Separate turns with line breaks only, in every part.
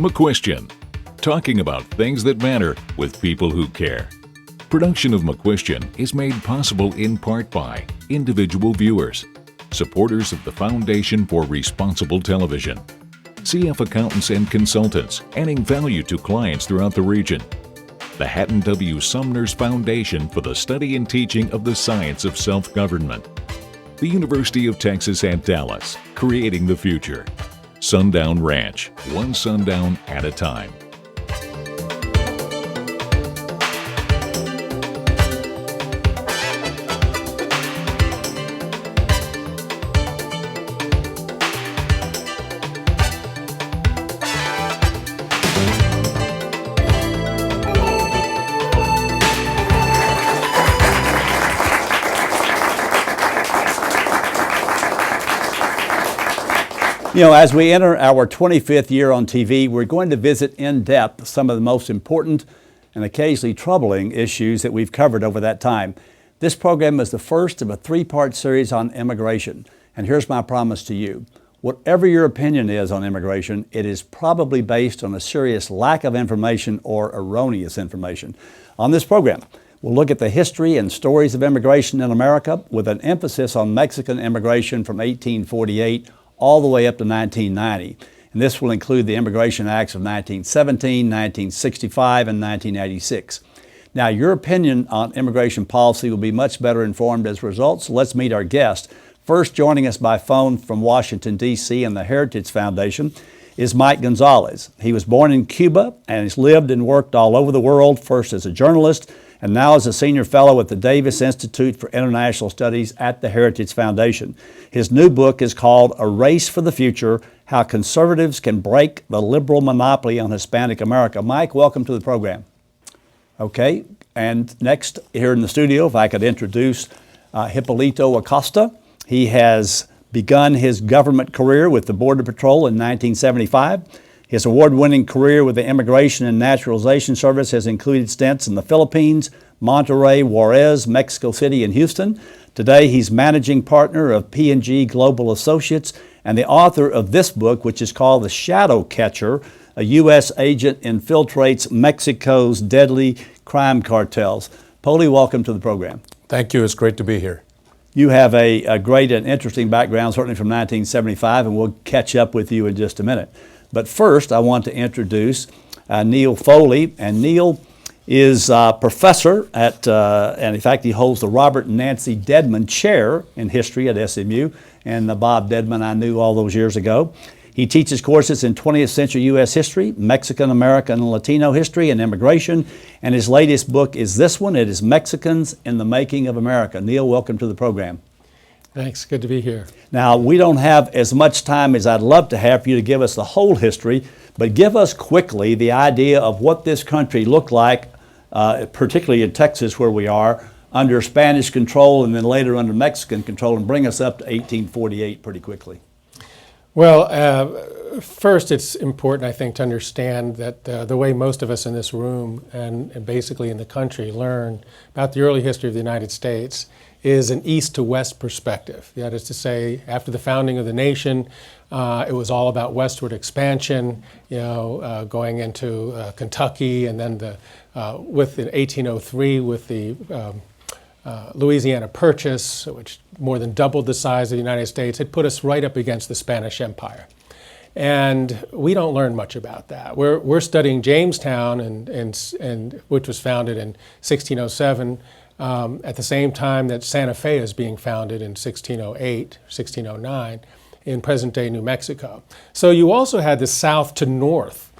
McQuestion, talking about things that matter with people who care. Production of McQuestion is made possible in part by individual viewers, supporters of the Foundation for Responsible Television, CF Accountants and Consultants, adding value to clients throughout the region, the Hatton W. Sumner's Foundation for the Study and Teaching of the Science of Self-Government, the University of Texas at Dallas, creating the future, Sundown Ranch, one sundown at a time.
You know, as we enter our 25th year on TV, we're going to visit in depth some of the most important and occasionally troubling issues that we've covered over that time. This program is the first of a three-part series on immigration. And here's my promise to you. Whatever your opinion is on immigration, it is probably based on a serious lack of information or erroneous information. On this program, we'll look at the history and stories of immigration in America with an emphasis on Mexican immigration from 1848 all the way up to 1990. And this will include the Immigration Acts of 1917, 1965, and 1986. Now, your opinion on immigration policy will be much better informed as a result, so let's meet our guest. First, joining us by phone from Washington, D.C. and the Heritage Foundation is Mike Gonzalez. He was born in Cuba and has lived and worked all over the world, first as a journalist and now as a senior fellow at the Davis Institute for International Studies at the Heritage Foundation. His new book is called A Race for the Future: How Conservatives Can Break the Liberal Monopoly on Hispanic America. Mike, welcome to the program. Okay, and next here in the studio, if I could introduce Hippolito Acosta. He has begun his government career with the Border Patrol in 1975. His award-winning career with the Immigration and Naturalization Service has included stints in the Philippines, Monterrey, Juarez, Mexico City, and Houston. Today, he's managing partner of P&G Global Associates and the author of this book, which is called The Shadow Catcher: A U.S. Agent Infiltrates Mexico's Deadly Crime Cartels. Poli, welcome to the program.
Thank you. It's great to be here.
You have a great and interesting background, certainly from 1975, and we'll catch up with you in just a minute. But first, I want to introduce Neil Foley. And Neil is a professor at, and in fact, he holds the Robert and Nancy Dedman Chair in History at SMU. And Bob Dedman I knew all those years ago. He teaches courses in 20th century U.S. history, Mexican, American, and Latino history, and immigration. And his latest book is this one. It is Mexicans in the Making of America. Neil, welcome to the program.
Thanks. Good to be here.
Now, we don't have as much time as I'd love to have for you to give us the whole history, but give us quickly the idea of what this country looked like, particularly in Texas where we are, under Spanish control and then later under Mexican control, and bring us up to 1848 pretty quickly.
Well, first it's important, I think, to understand that the way most of us in this room and basically in the country learn about the early history of the United States is an east to west perspective. That is to say, after the founding of the nation, it was all about westward expansion, going into Kentucky, and then with the 1803 with the Louisiana Purchase, which more than doubled the size of the United States. It put us right up against the Spanish Empire. And we don't learn much about that. We're studying Jamestown, and which was founded in 1607, at the same time that Santa Fe is being founded in 1608, 1609, in present-day New Mexico. So you also had the south to north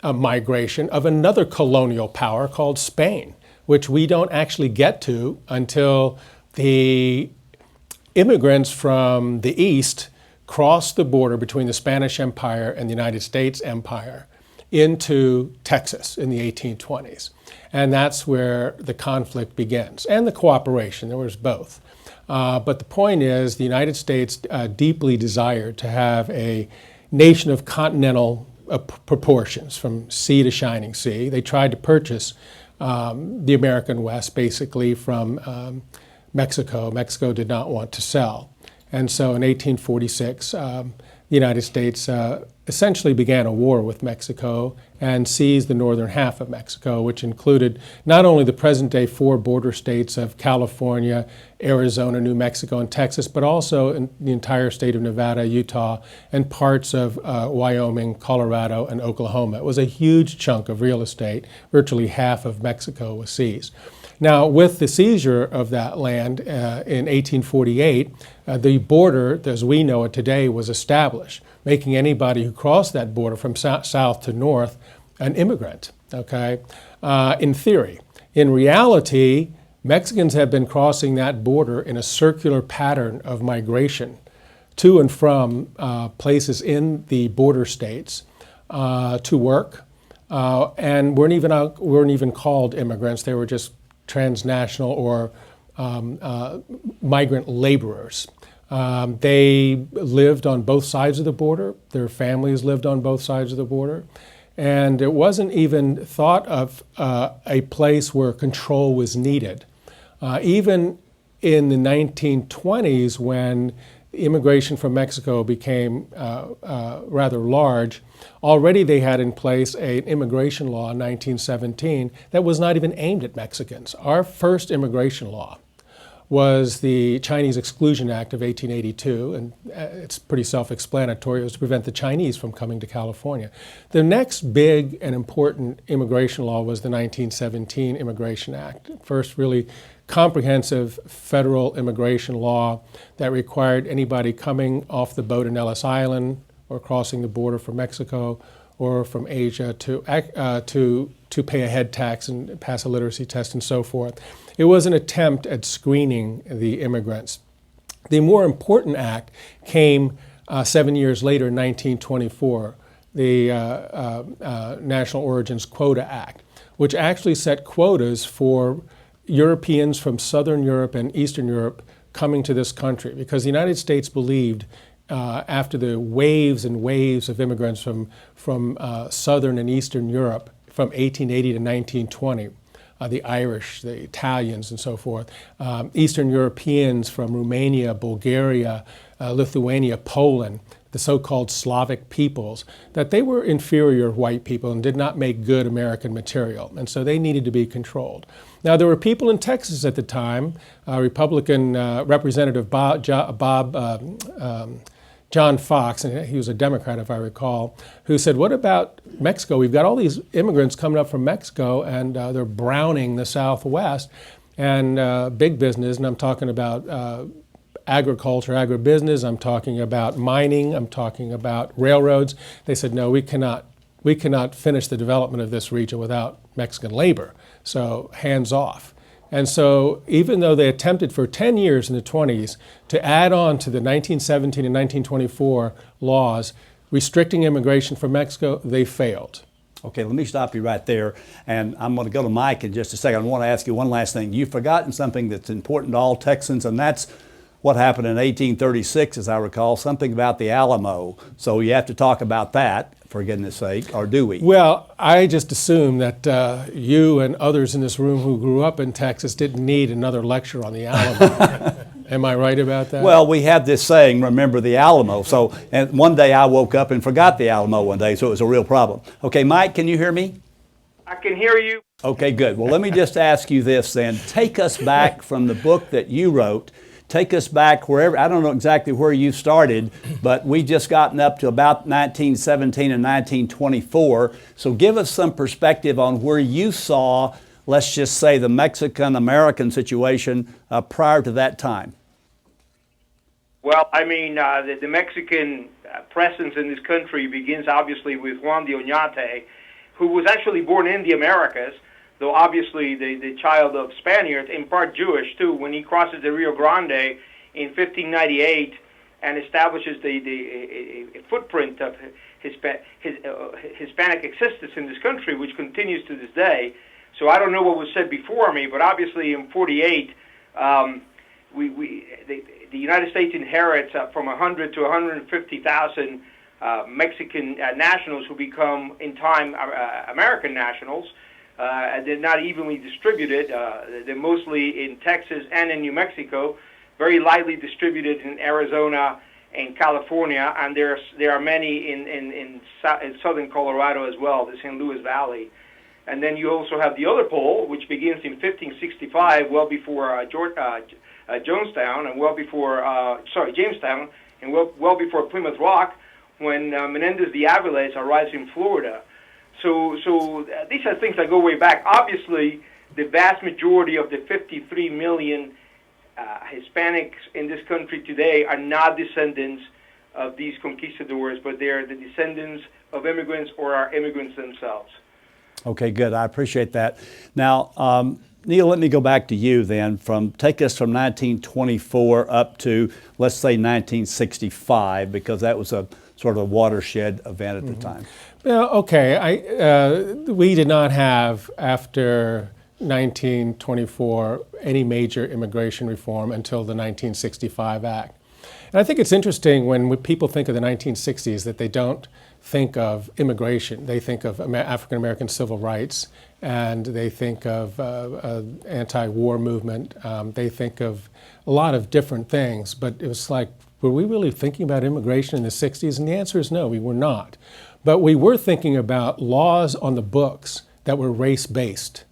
migration of another colonial power called Spain, which we don't actually get to until the immigrants from the east crossed the border between the Spanish Empire and the United States Empire into Texas in the 1820s. And that's where the conflict begins, and the cooperation. There was both. But the point is, the United States deeply desired to have a nation of continental proportions, from sea to shining sea. They tried to purchase the American West basically from Mexico. Mexico did not want to sell. And so in 1846, the United States essentially began a war with Mexico and seized the northern half of Mexico, which included not only the present-day 4 border states of California, Arizona, New Mexico, and Texas, but also in the entire state of Nevada, Utah, and parts of Wyoming, Colorado, and Oklahoma. It was a huge chunk of real estate. Virtually half of Mexico was seized. Now, with the seizure of that land in 1848, the border, as we know it today, was established, making anybody who crossed that border from south to north an immigrant, okay, in theory. In reality, Mexicans have been crossing that border in a circular pattern of migration to and from places in the border states to work, and weren't even called immigrants. They were just transnational or migrant laborers. They lived on both sides of the border. Their families lived on both sides of the border. And it wasn't even thought of a place where control was needed. Even in the 1920s, when immigration from Mexico became rather large, already they had in place an immigration law in 1917 that was not even aimed at Mexicans. Our first immigration law was the Chinese Exclusion Act of 1882, and it's pretty self-explanatory. It was to prevent the Chinese from coming to California. The next big and important immigration law was the 1917 Immigration Act, first really comprehensive federal immigration law that required anybody coming off the boat in Ellis Island or crossing the border from Mexico or from Asia to pay a head tax and pass a literacy test and so forth. It was an attempt at screening the immigrants. The more important act came 7 years later in 1924, the National Origins Quota Act, which actually set quotas for Europeans from Southern Europe and Eastern Europe coming to this country, because the United States believed after the waves and waves of immigrants from Southern and Eastern Europe from 1880 to 1920, the Irish, the Italians, and so forth, Eastern Europeans from Romania, Bulgaria, Lithuania, Poland, the so-called Slavic peoples, that they were inferior white people and did not make good American material, and so they needed to be controlled. Now, there were people in Texas at the time, Republican Representative John Fox, and he was a Democrat if I recall, who said, what about Mexico? We've got all these immigrants coming up from Mexico and they're browning the Southwest, and big business, and I'm talking about agriculture, agribusiness, I'm talking about mining, I'm talking about railroads. They said, no, we cannot finish the development of this region without Mexican labor, so hands off. And so even though they attempted for 10 years in the 20s to add on to the 1917 and 1924 laws restricting immigration from Mexico, they failed.
Okay, let me stop you right there, and I'm going to go to Mike in just a second. I want to ask you one last thing. You've forgotten something that's important to all Texans, and that's what happened in 1836, as I recall, something about the Alamo. So you have to talk about that, for goodness sake, or do we?
Well, I just assume that you and others in this room who grew up in Texas didn't need another lecture on the Alamo. Am I right about that?
Well, we have this saying, remember the Alamo. So, and one day I woke up and forgot the Alamo one day, so it was a real problem. Okay, Mike, can you hear me?
I can hear you.
Okay, good. Well, let me just ask you this then. Take us back from the book that you wrote. Take us back wherever, I don't know exactly where you started, but we just gotten up to about 1917 and 1924. So give us some perspective on where you saw, let's just say, the Mexican-American situation prior to that time.
Well, I mean, the Mexican presence in this country begins obviously with Juan de Oñate, who was actually born in the Americas, though obviously the child of Spaniards, in part Jewish too, when he crosses the Rio Grande in 1598 and establishes a footprint of Hispanic existence in this country, which continues to this day. So I don't know what was said before me, but obviously in 48, the United States inherits from 100 to 150,000 Mexican nationals who become, in time, American nationals. They're not evenly distributed. They're mostly in Texas and in New Mexico, very lightly distributed in Arizona in California, and there are many in southern Colorado as well, the St. Louis Valley. And then you also have the other pole, which begins in 1565, well before Jamestown, and well before Plymouth Rock, when Menendez de Aviles arrives in Florida. So these are things that go way back. Obviously, the vast majority of the 53 million Hispanics in this country today are not descendants of these conquistadors, but they're the descendants of immigrants or are immigrants themselves.
Okay, good. I appreciate that. Now, Neil, let me go back to you then. Take us from 1924 up to, let's say, 1965, because that was a sort of a watershed event at the time.
Well, okay. We did not have, after 1924, any major immigration reform until the 1965 Act. And I think it's interesting when people think of the 1960s that they don't think of immigration. They think of African American civil rights, and they think of anti-war movement. They think of a lot of different things, but it was like, were we really thinking about immigration in the 60s? And the answer is no, we were not. But we were thinking about laws on the books that were race-based.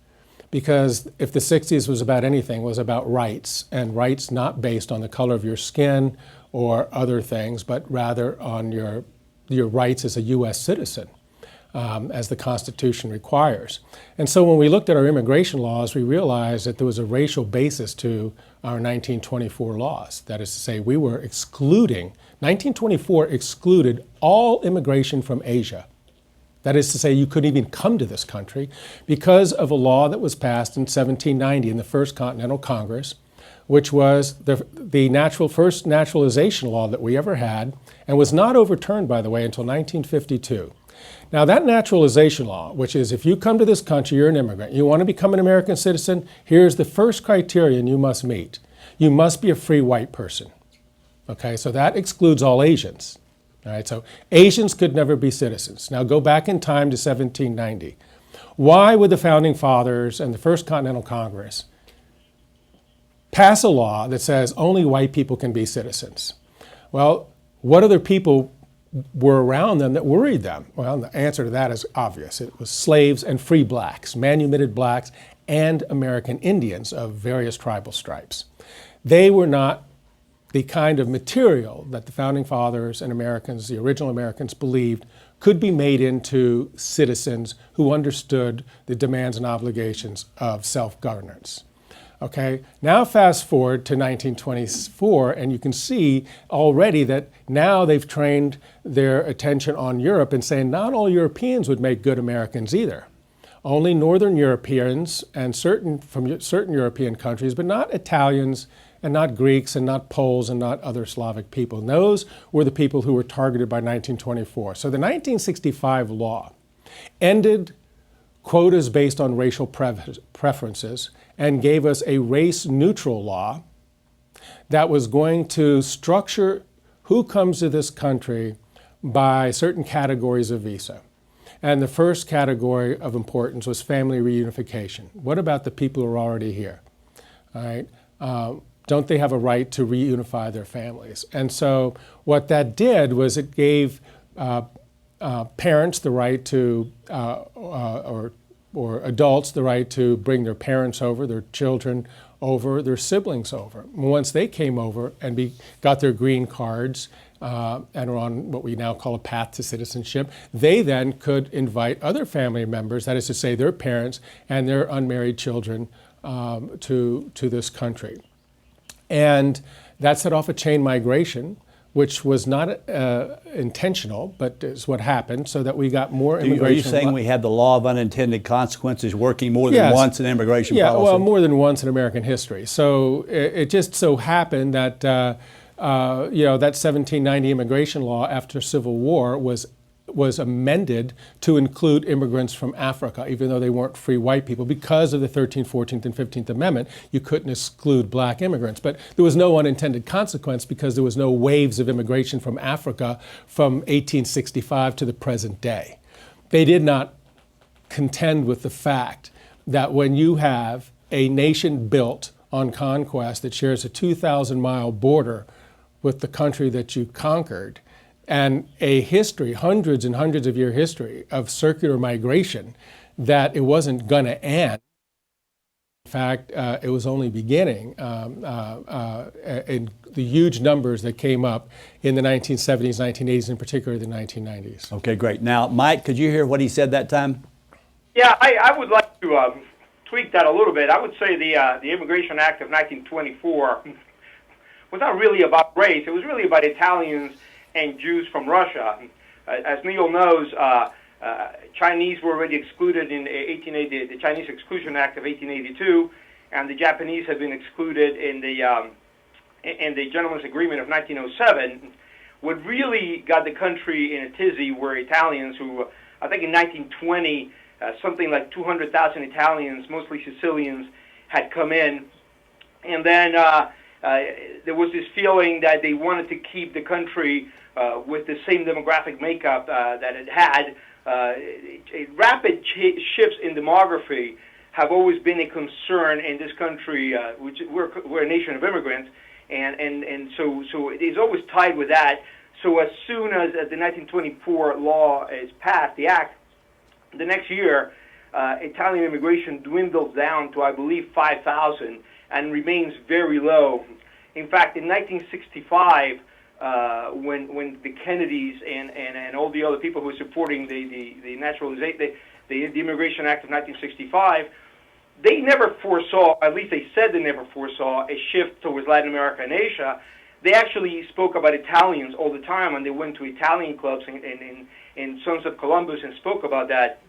Because if the 60s was about anything, it was about rights, and rights not based on the color of your skin or other things, but rather on your rights as a U.S. citizen, as the Constitution requires. And so when we looked at our immigration laws, we realized that there was a racial basis to our 1924 laws. That is to say, we were 1924 excluded all immigration from Asia. That is to say, you couldn't even come to this country because of a law that was passed in 1790 in the First Continental Congress, which was the first naturalization law that we ever had, and was not overturned, by the way, until 1952. Now, that naturalization law, which is if you come to this country, you're an immigrant, you want to become an American citizen, here's the first criterion you must meet. You must be a free white person. Okay, so that excludes all Asians. All right, so Asians could never be citizens. Now go back in time to 1790. Why would the Founding Fathers and the First Continental Congress pass a law that says only white people can be citizens? Well, what other people were around them that worried them? Well, the answer to that is obvious. It was slaves and free blacks, manumitted blacks, and American Indians of various tribal stripes. They were not the kind of material that the Founding Fathers and Americans, the original Americans, believed could be made into citizens who understood the demands and obligations of self-governance. Okay, now fast forward to 1924, and you can see already that now they've trained their attention on Europe and saying not all Europeans would make good Americans either. Only Northern Europeans and from certain European countries, but not Italians and not Greeks and not Poles and not other Slavic people. And those were the people who were targeted by 1924. So the 1965 law ended quotas based on racial preferences and gave us a race-neutral law that was going to structure who comes to this country by certain categories of visa. And the first category of importance was family reunification. What about the people who are already here? All right. Don't they have a right to reunify their families? And so what that did was it gave parents the right to, or adults the right to bring their parents over, their children over, their siblings over. Once they came over and got their green cards and were on what we now call a path to citizenship, they then could invite other family members, that is to say their parents and their unmarried children, to this country. And that set off a chain migration, which was not intentional, but is what happened, so that we got more immigration.
Are you saying we had the law of unintended consequences working more than once in immigration policy?
Yeah, well, more than once in American history. So it just so happened that that 1790 immigration law after Civil War was amended to include immigrants from Africa, even though they weren't free white people. Because of the 13th, 14th, and 15th Amendment, you couldn't exclude black immigrants. But there was no unintended consequence because there was no waves of immigration from Africa from 1865 to the present day. They did not contend with the fact that when you have a nation built on conquest that shares a 2,000-mile border with the country that you conquered, and a history, hundreds and hundreds of year history of circular migration that it wasn't going to end. In fact, it was only beginning in the huge numbers that came up in the 1970s, 1980s, in particular the 1990s.
Okay, great. Now, Mike, could you hear what he said that time?
Yeah, I would like to tweak that a little bit. I would say the Immigration Act of 1924 was not really about race. It was really about Italians and Jews from Russia. As Neil knows, Chinese were already excluded in 1880, the Chinese Exclusion Act of 1882, and the Japanese had been excluded in the Gentleman's Agreement of 1907. What really got the country in a tizzy were Italians who, I think in 1920, something like 200,000 Italians, mostly Sicilians, had come in. And then there was this feeling that they wanted to keep the country with the same demographic makeup that it had. Rapid shifts in demography have always been a concern in this country, which we're a nation of immigrants, and so it is always tied with that. So as soon as the 1924 law is passed, the act, the next year, Italian immigration dwindles down to, I believe, 5,000 and remains very low. In fact, in 1965, when the Kennedys and all the other people who were supporting the naturalization, the Immigration Act of 1965, they never foresaw, at least they said they never foresaw, a shift towards Latin America and Asia. They actually spoke about Italians all the time, and they went to Italian clubs and Sons of Columbus and spoke about that.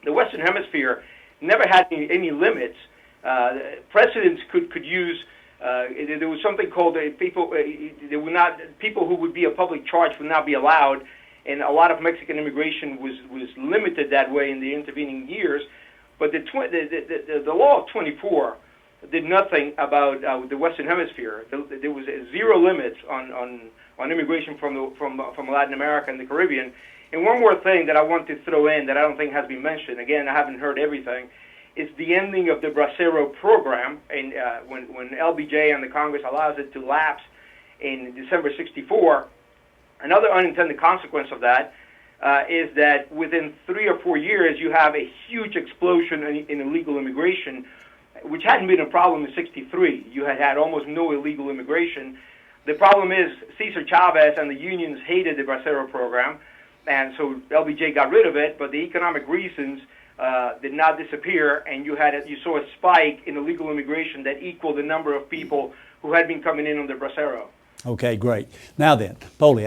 The Western Hemisphere never had any limits. Presidents could use. There was something called people who would be a public charge would not be allowed, and a lot of Mexican immigration was limited that way in the intervening years. But the law of 24 did nothing about the Western Hemisphere. There was zero limits on immigration from Latin America and the Caribbean. And one more thing that I want to throw in that I don't think has been mentioned. Again, I haven't heard everything. It's the ending of the Bracero program, and when LBJ and the Congress allows it to lapse in December '64. Another unintended consequence of that is that within 3 or 4 years, you have a huge explosion in illegal immigration, which hadn't been a problem in '63. You had almost no illegal immigration. The problem is Cesar Chavez and the unions hated the Bracero program, and so LBJ got rid of it, but the economic reasons did not disappear, and you saw a spike in illegal immigration that equaled the number of people who had been coming in under Bracero.
Okay, great. Now then, Poli,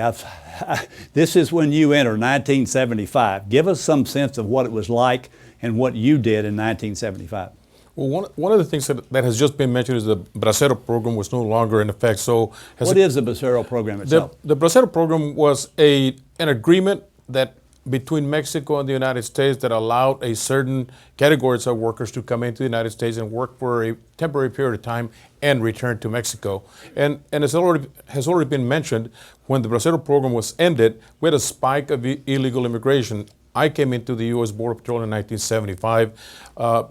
this is when you entered 1975. Give us some sense of what it was like and what you did in 1975.
Well, one of the things that has just been mentioned is the Bracero program was no longer in effect. So,
what is the Bracero program itself?
The Bracero program was an agreement that between Mexico and the United States that allowed a certain categories of workers to come into the United States and work for a temporary period of time and return to Mexico. And as has already been mentioned, when the Bracero program was ended, we had a spike of illegal immigration. I came into the U.S. Border Patrol in 1975.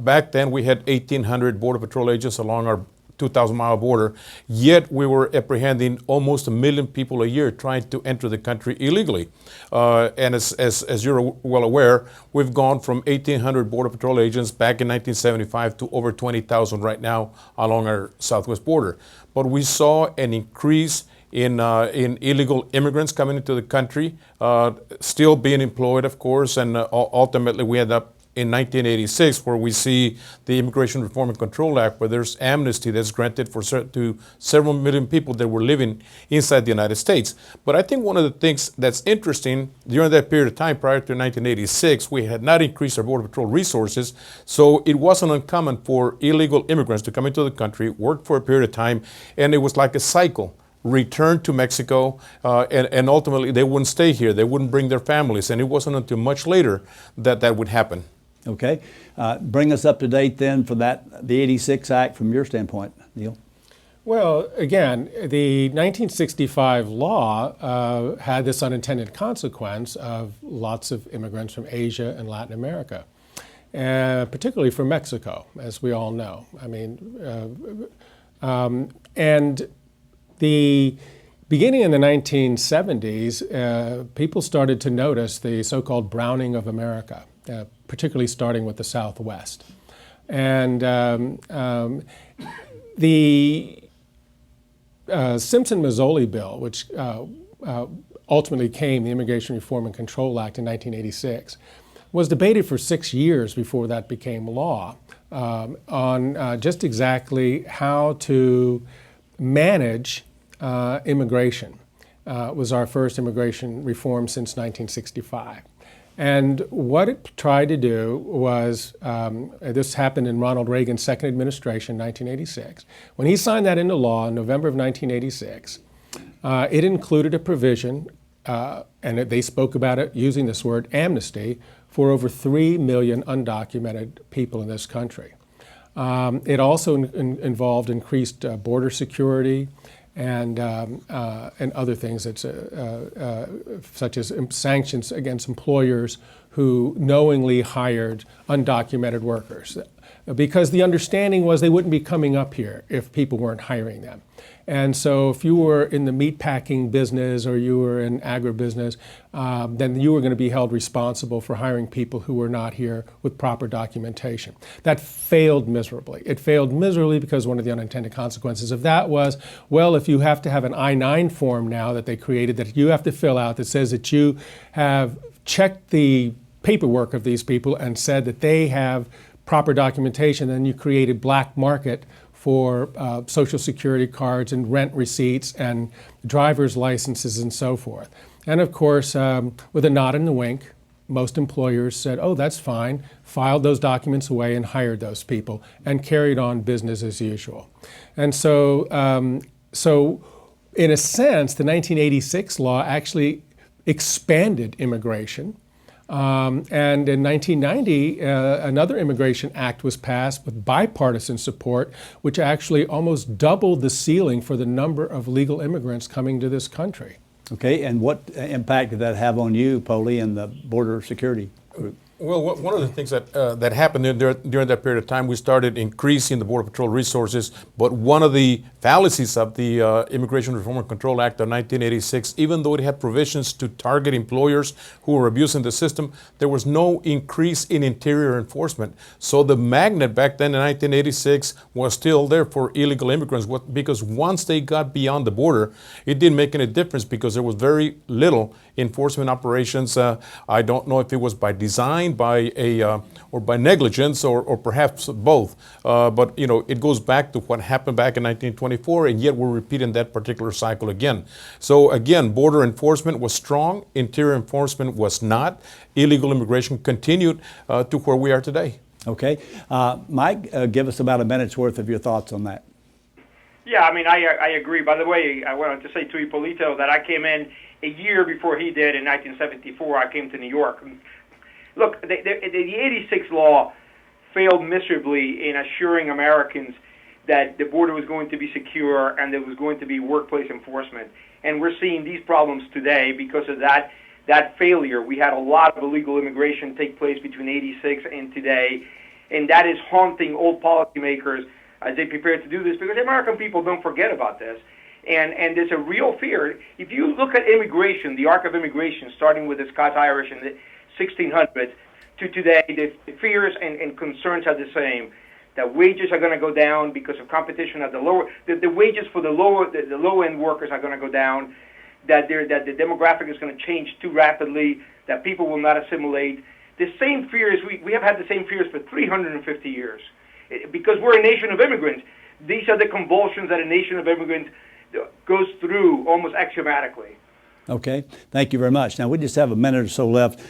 Back then, we had 1,800 Border Patrol agents along our 2,000-mile border, yet we were apprehending almost 1 million people a year trying to enter the country illegally. And as you're well aware, we've gone from 1,800 Border Patrol agents back in 1975 to over 20,000 right now along our southwest border. But we saw an increase in illegal immigrants coming into the country, still being employed, of course, and ultimately we end up in 1986, where we see the Immigration Reform and Control Act, where there's amnesty that's granted to several million people that were living inside the United States. But I think one of the things that's interesting, during that period of time prior to 1986, we had not increased our Border Patrol resources, so it wasn't uncommon for illegal immigrants to come into the country, work for a period of time, and it was like a cycle. Return to Mexico, and ultimately they wouldn't stay here. They wouldn't bring their families, and it wasn't until much later that would happen.
Okay. Bring us up to date then for the 86 Act from your standpoint, Neil.
Well, again, the 1965 law had this unintended consequence of lots of immigrants from Asia and Latin America, particularly from Mexico, as we all know. I mean, and the Beginning in the 1970s, people started to notice the so-called browning of America, particularly starting with the Southwest. And the Simpson-Mazzoli bill, which ultimately came the Immigration Reform and Control Act in 1986, was debated for 6 years before that became law on just exactly how to manage immigration. It was our first immigration reform since 1965. And what it tried to do was, this happened in Ronald Reagan's second administration, 1986. When he signed that into law in November of 1986, it included a provision, and they spoke about it using this word, amnesty, for over 3 million undocumented people in this country. It also involved increased border security and other things that's, such as sanctions against employers who knowingly hired undocumented workers. Because the understanding was they wouldn't be coming up here if people weren't hiring them. And so if you were in the meatpacking business or you were in agribusiness, then you were going to be held responsible for hiring people who were not here with proper documentation. That failed miserably. It failed miserably because one of the unintended consequences of that was, well, if you have to have an I-9 form now that they created that you have to fill out that says that you have checked the paperwork of these people and said that they have proper documentation, then you created black market for Social Security cards and rent receipts and driver's licenses and so forth. And of course, with a nod and a wink, most employers said, oh, that's fine, filed those documents away and hired those people and carried on business as usual. And so, in a sense, the 1986 law actually expanded immigration. And in 1990, another immigration act was passed with bipartisan support, which actually almost doubled the ceiling for the number of legal immigrants coming to this country.
Okay, and what impact did that have on you, Poli, and the border security group?
Well, one of the things that happened during that period of time, we started increasing the Border Patrol resources. But one of the fallacies of the Immigration Reform and Control Act of 1986, even though it had provisions to target employers who were abusing the system, there was no increase in interior enforcement. So the magnet back then in 1986 was still there for illegal immigrants, because once they got beyond the border, it didn't make any difference because there was very little enforcement operations. I don't know if it was by design, or by negligence, or perhaps both. But you know, it goes back to what happened back in 1924, and yet we're repeating that particular cycle again. So again, border enforcement was strong, interior enforcement was not. Illegal immigration continued to where we are today.
Okay, Mike, give us about a minute's worth of your thoughts on that.
Yeah, I mean, I agree. By the way, I wanted to say to Ippolito that I came in a year before he did in 1974. I came to New York. Look, the 86 law failed miserably in assuring Americans that the border was going to be secure and there was going to be workplace enforcement. And we're seeing these problems today because of that failure. We had a lot of illegal immigration take place between 86 and today, and that is haunting old policymakers as they prepare to do this, because American people don't forget about this. And there's a real fear. If you look at immigration, the arc of immigration, starting with the Scots-Irish in the 1600s to today, the fears and concerns are the same. That wages are going to go down because of competition at the lower. The wages for the low-end workers are going to go down. That the demographic is going to change too rapidly. That people will not assimilate. The same fears we have had the same fears for 350 years, because we're a nation of immigrants. These are the convulsions that a nation of immigrants goes through almost axiomatically.
Okay, thank you very much. Now we just have a minute or so left.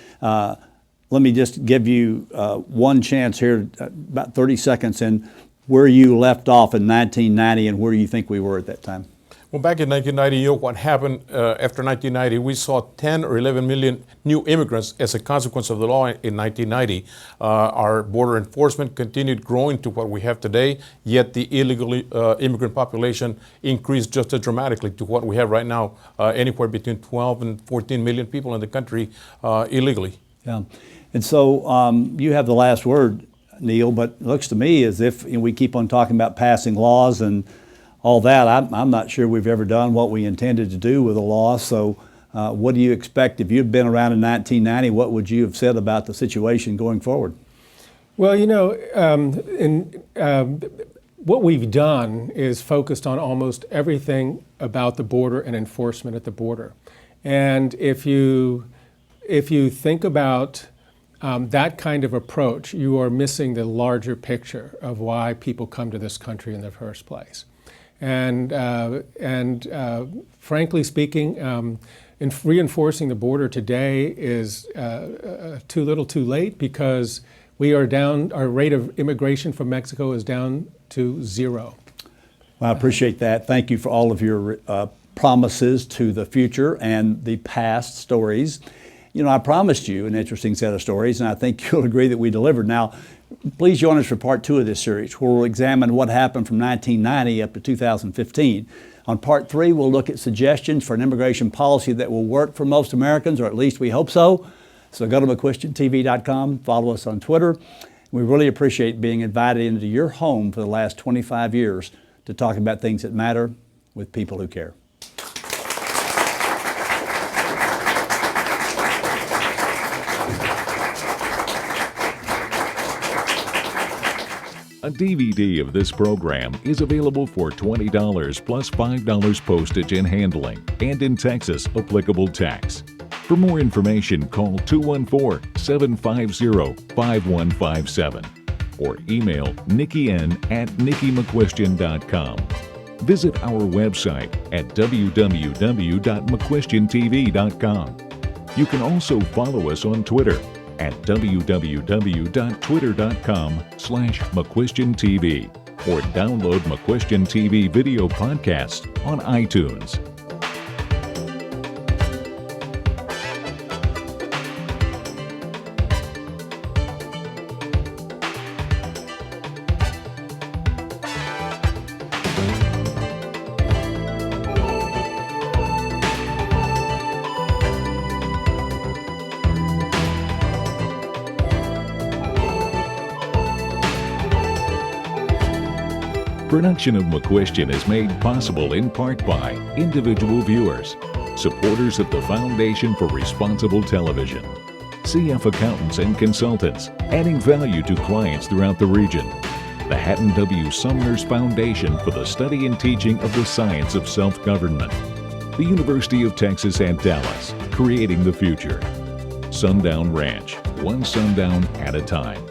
Let me just give you one chance here, about 30 seconds, in where you left off in 1990 and where you think we were at that time.
Well, back in 1990, you know what happened after 1990? We saw 10 or 11 million new immigrants as a consequence of the law in 1990. Our border enforcement continued growing to what we have today, yet the illegal immigrant population increased just as dramatically to what we have right now, anywhere between 12 and 14 million people in the country illegally.
Yeah, and so you have the last word, Neil, but it looks to me as if we keep on talking about passing laws and all that, I'm not sure we've ever done what we intended to do with the law. So what do you expect? If you'd been around in 1990, what would you have said about the situation going forward?
Well, what we've done is focused on almost everything about the border and enforcement at the border. And if you think about that kind of approach, you are missing the larger picture of why people come to this country in the first place. And frankly speaking, in reinforcing the border today is too little too late, because we are down, our rate of immigration from Mexico is down to 0.
Well, I appreciate that. Thank you for all of your promises to the future and the past stories. I promised you an interesting set of stories, and I think you'll agree that we delivered. Now, please join us for part 2 of this series, where we'll examine what happened from 1990 up to 2015. On part 3, we'll look at suggestions for an immigration policy that will work for most Americans, or at least we hope so. So go to McQuestionTV.com, follow us on Twitter. We really appreciate being invited into your home for the last 25 years to talk about things that matter with people who care.
A DVD of this program is available for $20 plus $5 postage and handling, and in Texas, applicable tax. For more information, call 214-750-5157 or email nikkien@nikkimcquestion.com. Visit our website at www.mcquestiontv.com. You can also follow us on Twitter at www.twitter.com/McQuestionTV or download McQuestion TV video podcasts on iTunes. Production of McQuestion is made possible in part by individual viewers, supporters of the Foundation for Responsible Television, CF Accountants and Consultants, adding value to clients throughout the region, the Hatton W. Sumner's Foundation for the Study and Teaching of the Science of Self-Government, the University of Texas at Dallas, creating the future, Sundown Ranch, one sundown at a time.